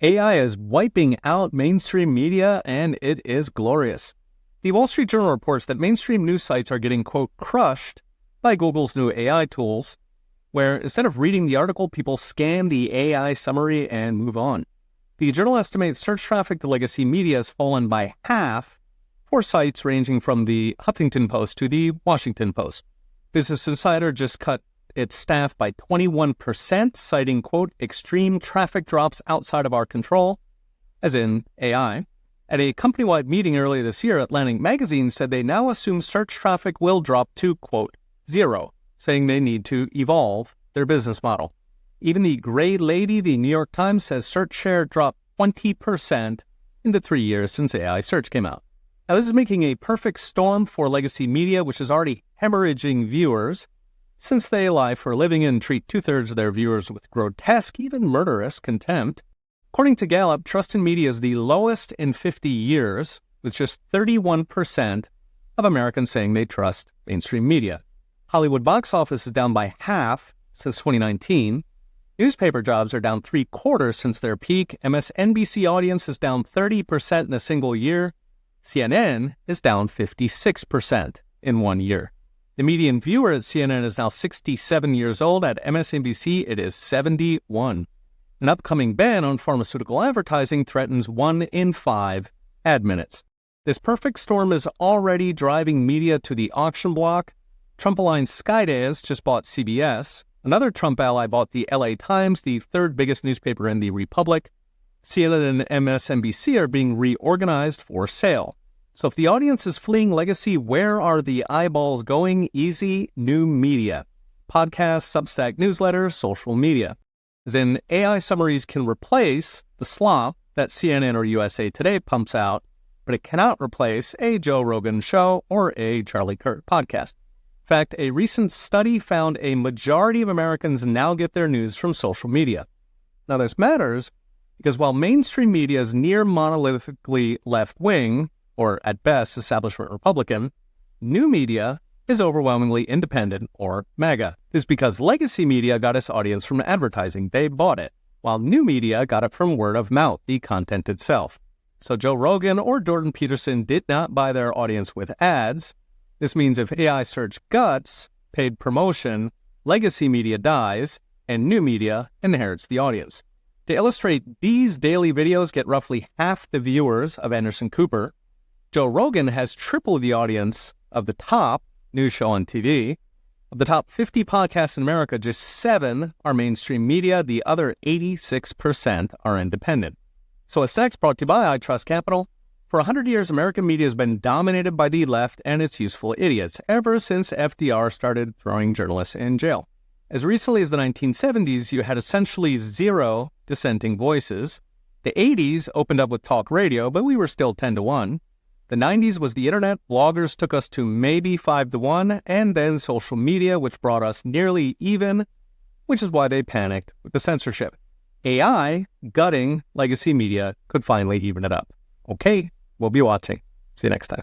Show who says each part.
Speaker 1: AI is wiping out mainstream media, and it is glorious. The Wall Street Journal reports that mainstream news sites are getting, quote, crushed by Google's new AI tools, where instead of reading the article, people scan the AI summary and move on. The journal estimates search traffic to legacy media has fallen by half for sites ranging from the Huffington Post to the Washington Post. Business Insider just cut its staff by 21%, citing, quote, extreme traffic drops outside of our control, as in AI. At a company-wide meeting earlier this year, Atlantic Magazine said they now assume search traffic will drop to, quote, zero, saying they need to evolve their business model. Even the Gray Lady, the New York Times, says search share dropped 20% in the 3 years since AI search came out. Now, this is making a perfect storm for legacy media, which is already hemorrhaging viewers, since they lie for a living and treat two-thirds of their viewers with grotesque, even murderous contempt. According to Gallup, trust in media is the lowest in 50 years, with just 31% of Americans saying they trust mainstream media. Hollywood box office is down by half since 2019. Newspaper jobs are down 3/4 since their peak. MSNBC audience is down 30% in a single year. CNN is down 56% in 1 year. The median viewer at CNN is now 67 years old. At MSNBC, it is 71. An upcoming ban on pharmaceutical advertising threatens 1 in 5 ad minutes. This perfect storm is already driving media to the auction block. Trump-aligned Skydance just bought CBS. Another Trump ally bought the LA Times, the third biggest newspaper in the Republic. CNN and MSNBC are being reorganized for sale. So if the audience is fleeing legacy, where are the eyeballs going? Easy, new media. Podcasts, Substack newsletters, social media. As in, AI summaries can replace the slop that CNN or USA Today pumps out, but it cannot replace a Joe Rogan show or a Charlie Kirk podcast. In fact, a recent study found a majority of Americans now get their news from social media. Now, this matters because while mainstream media is near monolithically left-wing, or at best establishment Republican, new media is overwhelmingly independent or MAGA. This is because legacy media got its audience from advertising. They bought it, while new media got it from word of mouth, the content itself. So Joe Rogan or Jordan Peterson did not buy their audience with ads. This means if AI search guts, paid promotion, legacy media dies, and new media inherits the audience. To illustrate, these daily videos get roughly half the viewers of Anderson Cooper. Joe Rogan has triple the audience of the top news show on TV. Of the top 50 podcasts in America, just 7 are mainstream media. The other 86% are independent. So what's next? Brought to you by I Trust Capital. For 100 years, American media has been dominated by the left and its useful idiots, ever since FDR started throwing journalists in jail. As recently as the 1970s, you had essentially 0 dissenting voices. The 80s opened up with talk radio, but we were still 10-1. The 90s was the internet. Bloggers took us to maybe 5-1, and then social media, which brought us nearly even, which is why they panicked with the censorship. AI, gutting legacy media, could finally even it up. Okay, we'll be watching. See you next time.